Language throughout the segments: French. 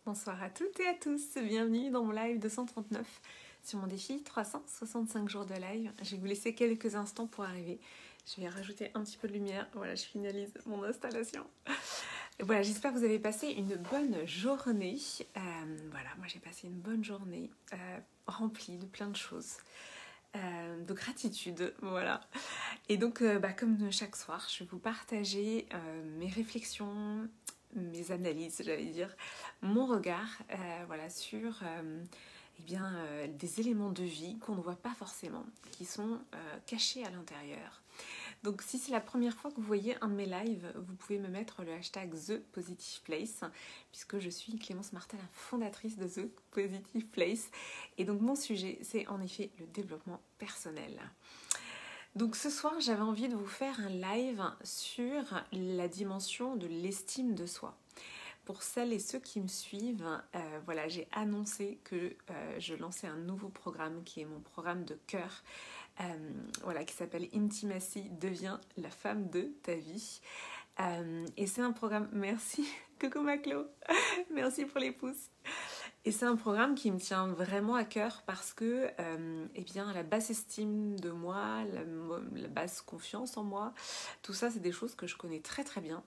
Bonsoir à toutes et à tous, bienvenue dans mon live 239 sur mon défi 365 jours de live. Je vais vous laisser quelques instants pour arriver. Je vais rajouter un petit peu de lumière, voilà, je finalise mon installation. Et voilà, j'espère que vous avez passé une bonne journée. Voilà, moi j'ai passé une bonne journée remplie de plein de choses. De gratitude, voilà. Et donc, comme chaque soir, je vais vous partager mes réflexions, mes analyses, j'allais dire, mon regard voilà, sur des éléments de vie qu'on ne voit pas forcément, qui sont cachés à l'intérieur. Donc si c'est la première fois que vous voyez un de mes lives, vous pouvez me mettre le hashtag ThePositivePlace, puisque je suis Clémence Martin, la fondatrice de The Positive Place. Et donc mon sujet, c'est en effet le développement personnel. Donc ce soir, j'avais envie de vous faire un live sur la dimension de l'estime de soi. Pour celles et ceux qui me suivent, voilà, j'ai annoncé que je lançais un nouveau programme qui est mon programme de cœur, voilà, qui s'appelle Intimacy, deviens la femme de ta vie. Et c'est un programme, merci, coucou Maclo, merci pour les pouces. Et c'est un programme qui me tient vraiment à cœur parce que la basse estime de moi, la basse confiance en moi, tout ça c'est des choses que je connais très très bien.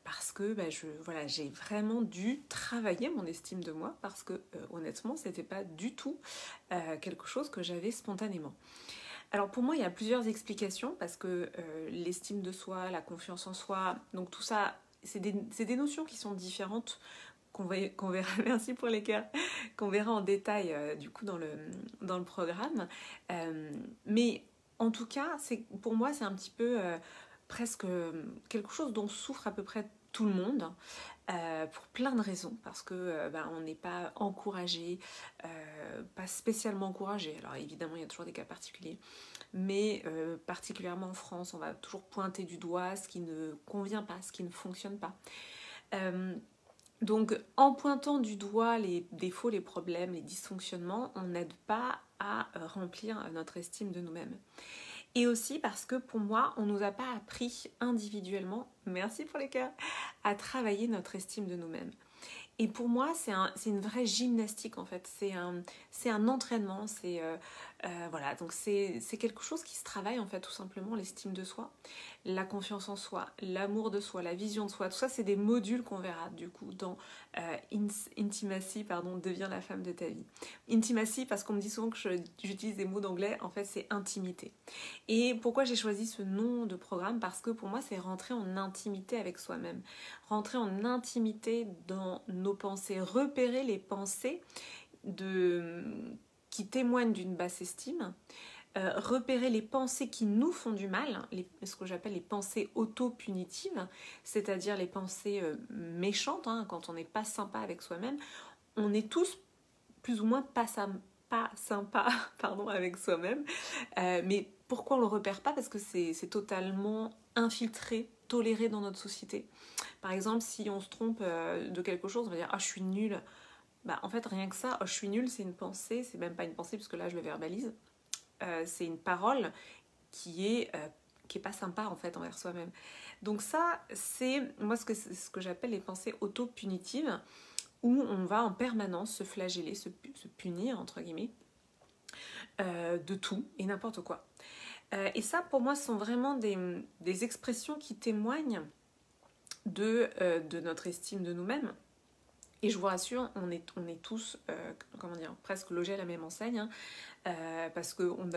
Parce que j'ai vraiment dû travailler mon estime de moi parce que honnêtement c'était pas du tout quelque chose que j'avais spontanément. Alors pour moi il y a plusieurs explications parce que l'estime de soi, la confiance en soi, donc tout ça c'est des notions qui sont différentes qu'on verra, merci pour les cœurs, qu'on verra en détail du coup dans le programme, mais en tout cas pour moi c'est un petit peu presque quelque chose dont souffre à peu près tout le monde pour plein de raisons, parce que on n'est pas encouragé, pas spécialement encouragé. Alors évidemment il y a toujours des cas particuliers, mais particulièrement en France on va toujours pointer du doigt ce qui ne convient pas, ce qui ne fonctionne pas. Donc en pointant du doigt les défauts, les problèmes, les dysfonctionnements, on n'aide pas à remplir notre estime de nous-mêmes. Et aussi parce que pour moi, on ne nous a pas appris individuellement, merci pour les cœurs, à travailler notre estime de nous-mêmes. Et pour moi, c'est une vraie gymnastique en fait, c'est un entraînement, voilà, donc c'est quelque chose qui se travaille en fait tout simplement, l'estime de soi, la confiance en soi, l'amour de soi, la vision de soi, tout ça c'est des modules qu'on verra du coup dans Intimacy, deviens la femme de ta vie. Intimacy parce qu'on me dit souvent que j'utilise des mots d'anglais, en fait c'est intimité. Et pourquoi j'ai choisi ce nom de programme? Parce que pour moi c'est rentrer en intimité avec soi-même, rentrer en intimité dans nos pensées, repérer les pensées qui témoignent d'une basse estime, repérer les pensées qui nous font du mal, ce que j'appelle les pensées auto-punitives, c'est-à-dire les pensées méchantes, quand on n'est pas sympa avec soi-même. On est tous plus ou moins pas sympa avec soi-même, mais pourquoi on le repère pas? Parce que c'est totalement infiltré, toléré dans notre société. Par exemple, si on se trompe de quelque chose, on va dire « Ah, je suis nulle ». En fait, rien que ça, « Oh, je suis nulle », c'est une pensée, c'est même pas une pensée, parce que là, je le verbalise. C'est une parole qui est pas sympa, en fait, envers soi-même. Donc ça, c'est moi ce que j'appelle les pensées auto-punitives, où on va en permanence se flageller, se punir, entre guillemets, de tout et n'importe quoi. Et ça, pour moi, sont vraiment des expressions qui témoignent de notre estime de nous-mêmes. Et je vous rassure, on est tous, presque logés à la même enseigne, parce qu'on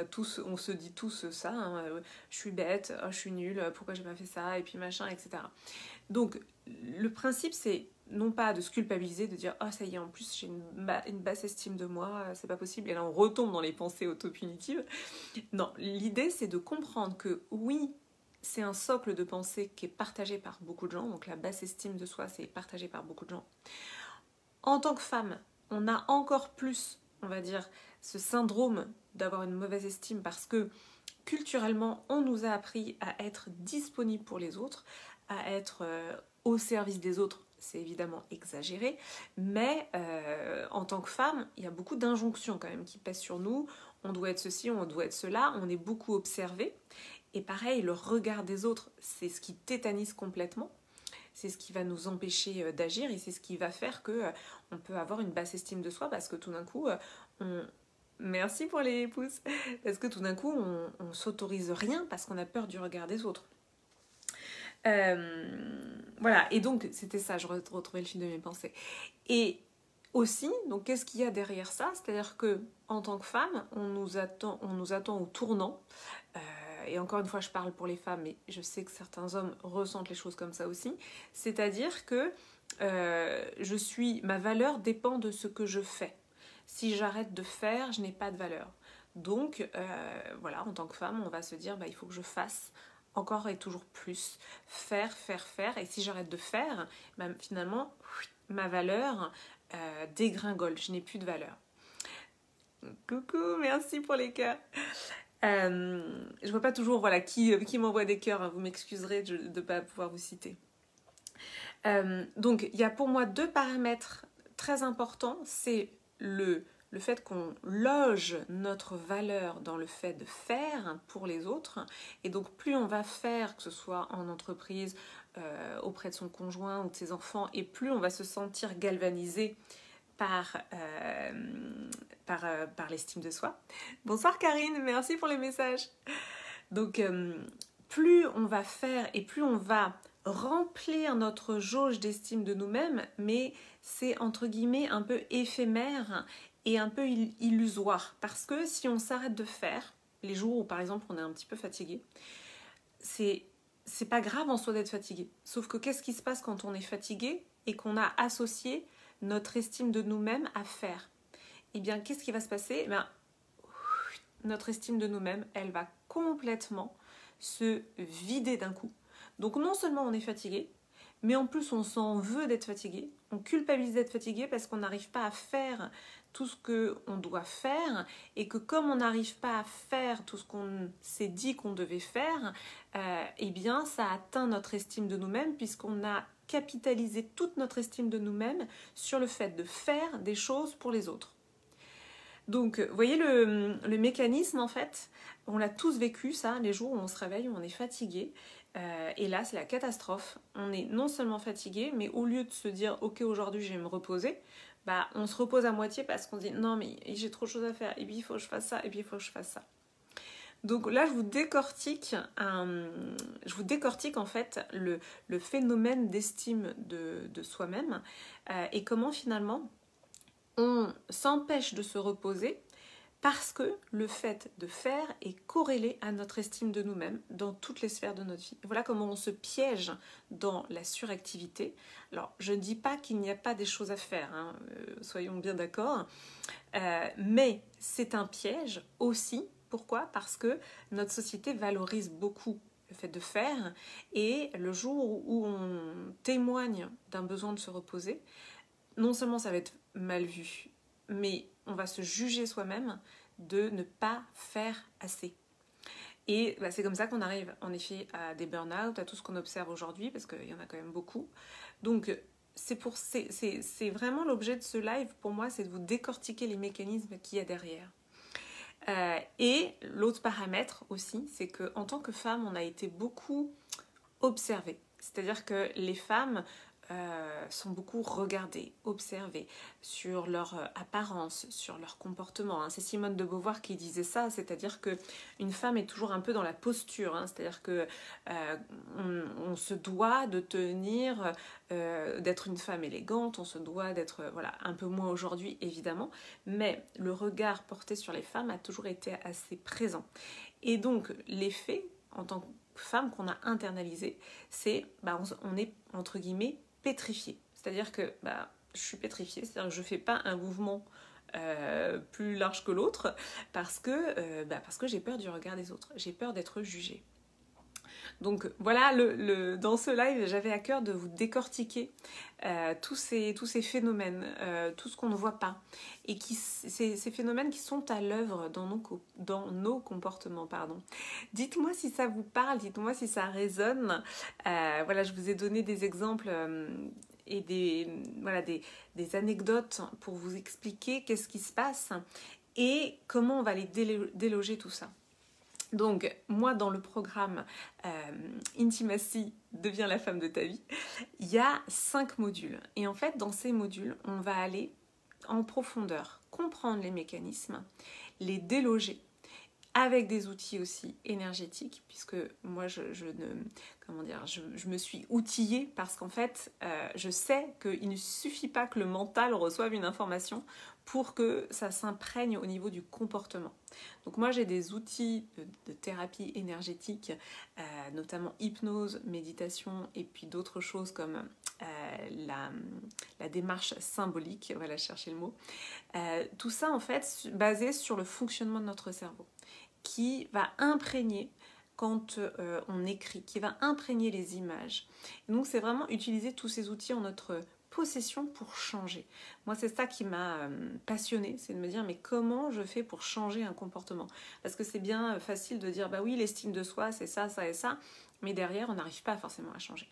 se dit tous ça, je suis bête, oh, je suis nulle, pourquoi j'ai pas fait ça, et puis machin, etc. Donc, le principe, c'est non pas de se culpabiliser, de dire « Oh, ça y est, en plus, j'ai une basse estime de moi, c'est pas possible », et là, on retombe dans les pensées auto-punitives. Non, l'idée, c'est de comprendre que, oui, c'est un socle de pensée qui est partagé par beaucoup de gens, donc la basse estime de soi, c'est partagé par beaucoup de gens. En tant que femme, on a encore plus, on va dire, ce syndrome d'avoir une mauvaise estime parce que culturellement, on nous a appris à être disponible pour les autres, à être au service des autres. C'est évidemment exagéré, mais en tant que femme, il y a beaucoup d'injonctions quand même qui pèsent sur nous. On doit être ceci, on doit être cela, on est beaucoup observé. Et pareil, le regard des autres, c'est ce qui tétanise complètement. c'est ce qui va nous empêcher d'agir et c'est ce qui va faire que on peut avoir une basse estime de soi parce que tout d'un coup, merci pour les pouces, parce que tout d'un coup, on s'autorise rien parce qu'on a peur du regard des autres. Voilà, et donc c'était ça, je retrouvais le fil de mes pensées. Et aussi, donc qu'est-ce qu'il y a derrière ça? C'est-à-dire que en tant que femme, on nous attend au tournant. Et encore une fois, je parle pour les femmes, mais je sais que certains hommes ressentent les choses comme ça aussi. C'est-à-dire que ma valeur dépend de ce que je fais. Si j'arrête de faire, je n'ai pas de valeur. Donc, voilà, en tant que femme, on va se dire, il faut que je fasse encore et toujours plus. Faire. Et si j'arrête de faire, finalement, ma valeur dégringole. Je n'ai plus de valeur. Coucou, merci pour les cœurs. Je vois pas toujours qui m'envoie des cœurs, hein, vous m'excuserez de ne pas pouvoir vous citer. Donc il y a pour moi 2 paramètres très importants, c'est le fait qu'on loge notre valeur dans le fait de faire pour les autres, et donc plus on va faire, que ce soit en entreprise, auprès de son conjoint ou de ses enfants, et plus on va se sentir galvanisé par l'estime de soi. Bonsoir Karine, merci pour les messages. Donc, plus on va faire et plus on va remplir notre jauge d'estime de nous-mêmes, mais c'est entre guillemets un peu éphémère et un peu illusoire. Parce que si on s'arrête de faire, les jours où par exemple on est un petit peu fatigué, c'est pas grave en soi d'être fatigué. Sauf que qu'est-ce qui se passe quand on est fatigué et qu'on a associé notre estime de nous-mêmes à faire? Eh bien, qu'est-ce qui va se passer? Notre estime de nous-mêmes, elle va complètement se vider d'un coup. Donc non seulement on est fatigué, mais en plus on s'en veut d'être fatigué, on culpabilise d'être fatigué parce qu'on n'arrive pas à faire tout ce qu'on doit faire, et que comme on n'arrive pas à faire tout ce qu'on s'est dit qu'on devait faire, eh bien ça atteint notre estime de nous-mêmes, puisqu'on a capitalisé toute notre estime de nous-mêmes sur le fait de faire des choses pour les autres. Donc, vous voyez le mécanisme, en fait, on l'a tous vécu, ça, les jours où on se réveille, où on est fatigué. Et là, c'est la catastrophe. On est non seulement fatigué, mais au lieu de se dire « Ok, aujourd'hui, je vais me reposer », on se repose à moitié parce qu'on se dit « Non, mais j'ai trop de choses à faire, et puis il faut que je fasse ça, et puis il faut que je fasse ça ». Donc là, je vous décortique en fait le phénomène d'estime de soi-même et comment finalement on s'empêche de se reposer parce que le fait de faire est corrélé à notre estime de nous-mêmes dans toutes les sphères de notre vie. Voilà comment on se piège dans la suractivité. Alors, je ne dis pas qu'il n'y a pas des choses à faire, hein, soyons bien d'accord, mais c'est un piège aussi. Pourquoi? Parce que notre société valorise beaucoup le fait de faire, et le jour où on témoigne d'un besoin de se reposer, non seulement ça va être mal vu, mais on va se juger soi-même de ne pas faire assez. Et c'est comme ça qu'on arrive en effet à des burn-out, à tout ce qu'on observe aujourd'hui, parce qu'il y en a quand même beaucoup. Donc c'est vraiment l'objet de ce live pour moi, c'est de vous décortiquer les mécanismes qu'il y a derrière. Et l'autre paramètre aussi, c'est qu'en tant que femme, on a été beaucoup observées. C'est-à-dire que les femmes sont beaucoup regardées, observées sur leur apparence, sur leur comportement. C'est Simone de Beauvoir qui disait ça, c'est-à-dire qu'une femme est toujours un peu dans la posture, c'est-à-dire que on se doit de tenir, d'être une femme élégante, on se doit d'être, un peu moins aujourd'hui évidemment, mais le regard porté sur les femmes a toujours été assez présent. Et donc l'effet en tant que femme qu'on a internalisé, c'est on est entre guillemets pétrifiée. C'est-à-dire que je suis pétrifiée, c'est-à-dire que je ne fais pas un mouvement plus large que l'autre parce que j'ai peur du regard des autres, j'ai peur d'être jugée. Donc voilà, dans ce live, j'avais à cœur de vous décortiquer tous ces phénomènes, tout ce qu'on ne voit pas, et ces phénomènes qui sont à l'œuvre dans nos comportements. Dites-moi si ça vous parle, dites-moi si ça résonne. Je vous ai donné des exemples et des anecdotes pour vous expliquer qu'est-ce qui se passe et comment on va les déloger tout ça. Donc, moi, dans le programme Intimacy deviens la femme de ta vie, il y a 5 modules. Et en fait, dans ces modules, on va aller en profondeur, comprendre les mécanismes, les déloger, avec des outils aussi énergétiques, puisque moi je me suis outillée parce qu'en fait je sais qu'il ne suffit pas que le mental reçoive une information pour que ça s'imprègne au niveau du comportement. Donc moi j'ai des outils de thérapie énergétique, notamment hypnose, méditation et puis d'autres choses comme la démarche symbolique, voilà, chercher le mot. Tout ça en fait basé sur le fonctionnement de notre cerveau, qui va imprégner quand on écrit, qui va imprégner les images. Et donc c'est vraiment utiliser tous ces outils en notre possession pour changer. Moi c'est ça qui m'a passionnée, c'est de me dire mais comment je fais pour changer un comportement? Parce que c'est bien facile de dire bah oui l'estime de soi c'est ça, ça et ça, mais derrière on n'arrive pas forcément à changer.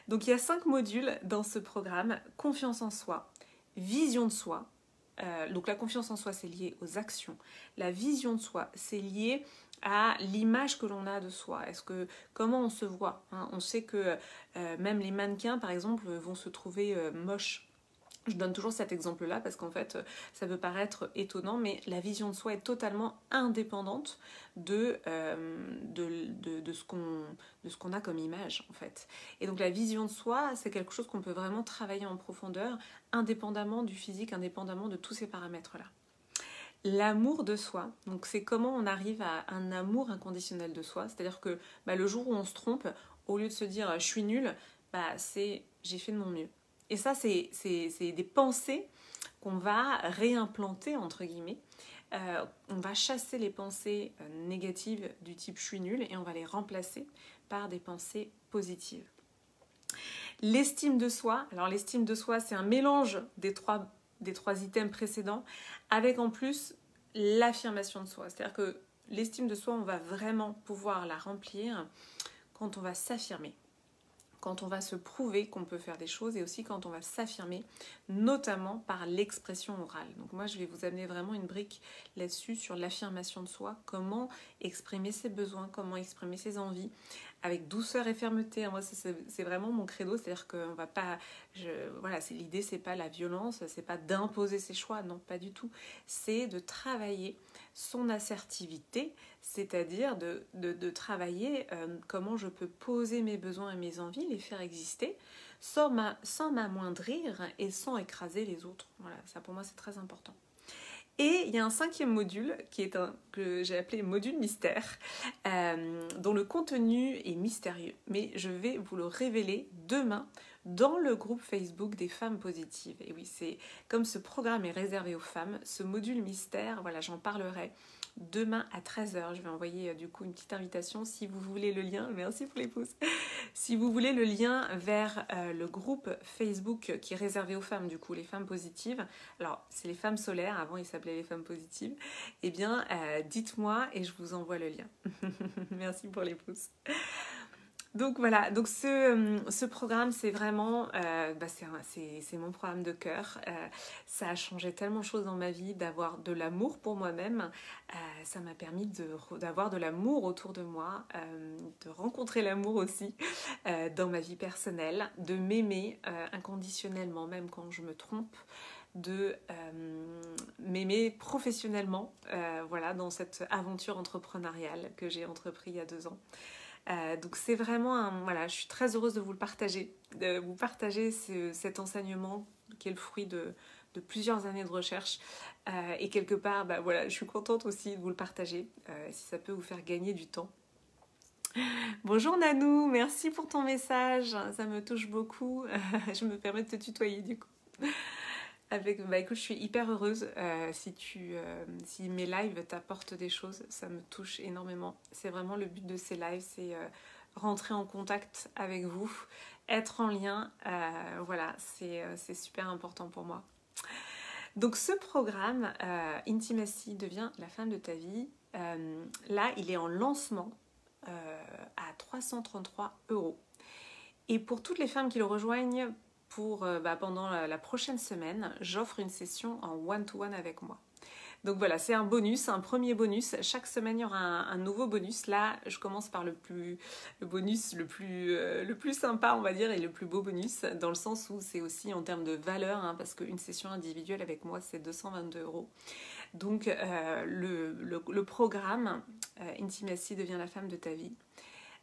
Donc il y a 5 modules dans ce programme: confiance en soi, vision de soi. Donc la confiance en soi c'est lié aux actions, la vision de soi c'est lié à l'image que l'on a de soi. Comment on se voit, hein? On sait que même les mannequins par exemple vont se trouver moches. Je donne toujours cet exemple-là parce qu'en fait, ça peut paraître étonnant, mais la vision de soi est totalement indépendante de ce qu'on a comme image, en fait. Et donc la vision de soi, c'est quelque chose qu'on peut vraiment travailler en profondeur, indépendamment du physique, indépendamment de tous ces paramètres-là. L'amour de soi, donc c'est comment on arrive à un amour inconditionnel de soi, c'est-à-dire que le jour où on se trompe, au lieu de se dire « je suis nulle », c'est « j'ai fait de mon mieux ». Et ça, c'est des pensées qu'on va réimplanter, entre guillemets. On va chasser les pensées négatives du type « je suis nulle » et on va les remplacer par des pensées positives. L'estime de soi, alors l'estime de soi, c'est un mélange des trois items précédents, avec en plus l'affirmation de soi. C'est-à-dire que l'estime de soi, on va vraiment pouvoir la remplir quand on va s'affirmer, quand on va se prouver qu'on peut faire des choses et aussi quand on va s'affirmer, notamment par l'expression orale. Donc moi, je vais vous amener vraiment une brique là-dessus sur l'affirmation de soi, comment exprimer ses besoins, comment exprimer ses envies, avec douceur et fermeté. Moi, c'est vraiment mon credo, c'est-à-dire qu'on va pas... l'idée, c'est pas la violence, c'est pas d'imposer ses choix, non, pas du tout. C'est de travailler son assertivité, c'est-à-dire de travailler comment je peux poser mes besoins et mes envies, les faire exister, sans m'amoindrir et sans écraser les autres. Voilà, ça pour moi c'est très important. Et il y a un 5e module que j'ai appelé module mystère, dont le contenu est mystérieux, mais je vais vous le révéler demain dans le groupe Facebook des femmes positives. Et oui, c'est comme ce programme est réservé aux femmes, ce module mystère, voilà, j'en parlerai demain à 13h. Je vais envoyer du coup une petite invitation si vous voulez le lien. Merci pour les pouces. Si vous voulez le lien vers le groupe Facebook qui est réservé aux femmes, du coup les femmes positives. Alors c'est les femmes solaires, avant il s'appelait les femmes positives. Eh bien dites-moi et je vous envoie le lien. Merci pour les pouces. Donc voilà, donc ce programme c'est vraiment, c'est mon programme de cœur. Ça a changé tellement de choses dans ma vie, d'avoir de l'amour pour moi-même. Ça m'a permis d'avoir de l'amour autour de moi, de rencontrer l'amour aussi dans ma vie personnelle, de m'aimer inconditionnellement, même quand je me trompe, de m'aimer professionnellement, voilà, dans cette aventure entrepreneuriale que j'ai entreprise il y a 2 ans. Donc c'est vraiment je suis très heureuse de vous partager cet enseignement qui est le fruit de plusieurs années de recherche et quelque part je suis contente aussi de vous le partager si ça peut vous faire gagner du temps. Bonjour Nanou, merci pour ton message, ça me touche beaucoup. Je me permets de te tutoyer du coup. Écoute, je suis hyper heureuse si mes lives t'apportent des choses, ça me touche énormément. C'est vraiment le but de ces lives, c'est rentrer en contact avec vous, être en lien, voilà, c'est super important pour moi. Donc ce programme, Intimacy, devient la femme de ta vie, là il est en lancement à 333 €. Et pour toutes les femmes qui le rejoignent, pendant la prochaine semaine, j'offre une session en one-to-one avec moi. Donc voilà, c'est un bonus, un premier bonus. Chaque semaine, il y aura un nouveau bonus. Là, je commence par le bonus le plus sympa, on va dire, et le plus beau bonus, dans le sens où c'est aussi en termes de valeur, hein, parce qu'une session individuelle avec moi, c'est 222 €. Donc le programme Intimacy devient la femme de ta vie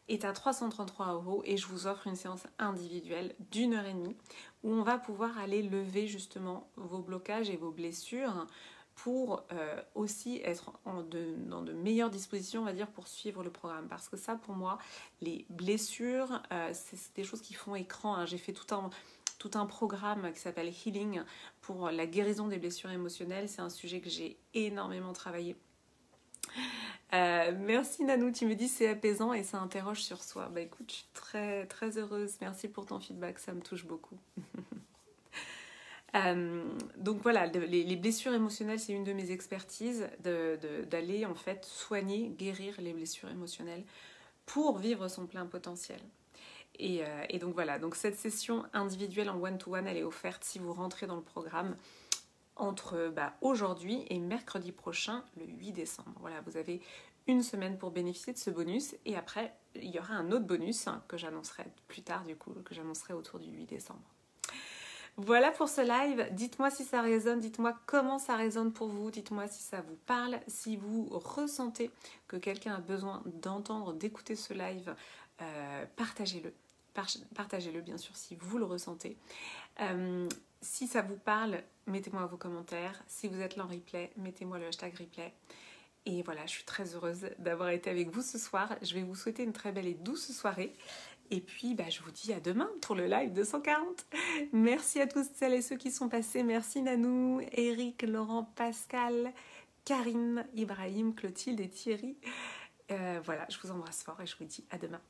est à 333 € et je vous offre une séance individuelle d'1h30 où on va pouvoir aller lever justement vos blocages et vos blessures pour aussi être dans de meilleures dispositions, on va dire, pour suivre le programme. Parce que ça, pour moi, les blessures, c'est des choses qui font écran, hein. J'ai fait tout un programme qui s'appelle Healing pour la guérison des blessures émotionnelles. C'est un sujet que j'ai énormément travaillé. Merci Nanou, tu me dis c'est apaisant et ça interroge sur soi. Bah écoute, je suis très très heureuse. Merci pour ton feedback, ça me touche beaucoup. Donc voilà, les blessures émotionnelles, c'est une de mes expertises, d'aller en fait soigner, guérir les blessures émotionnelles pour vivre son plein potentiel. Et donc voilà, donc cette session individuelle en one-to-one, elle est offerte si vous rentrez dans le programme entre aujourd'hui et mercredi prochain, le 8 décembre. Voilà, vous avez une semaine pour bénéficier de ce bonus et après, il y aura un autre bonus que j'annoncerai plus tard du coup, que j'annoncerai autour du 8 décembre. Voilà pour ce live, dites-moi si ça résonne, dites-moi comment ça résonne pour vous, dites-moi si ça vous parle, si vous ressentez que quelqu'un a besoin d'entendre, d'écouter ce live, partagez-le. Partagez-le bien sûr si vous le ressentez. Si ça vous parle, mettez-moi vos commentaires. Si vous êtes là en replay, mettez-moi le hashtag replay. Et voilà, je suis très heureuse d'avoir été avec vous ce soir. Je vais vous souhaiter une très belle et douce soirée. Et puis, je vous dis à demain pour le live 240. Merci à tous celles et ceux qui sont passés. Merci Nanou, Eric, Laurent, Pascal, Karine, Ibrahim, Clotilde et Thierry. Voilà, je vous embrasse fort et je vous dis à demain.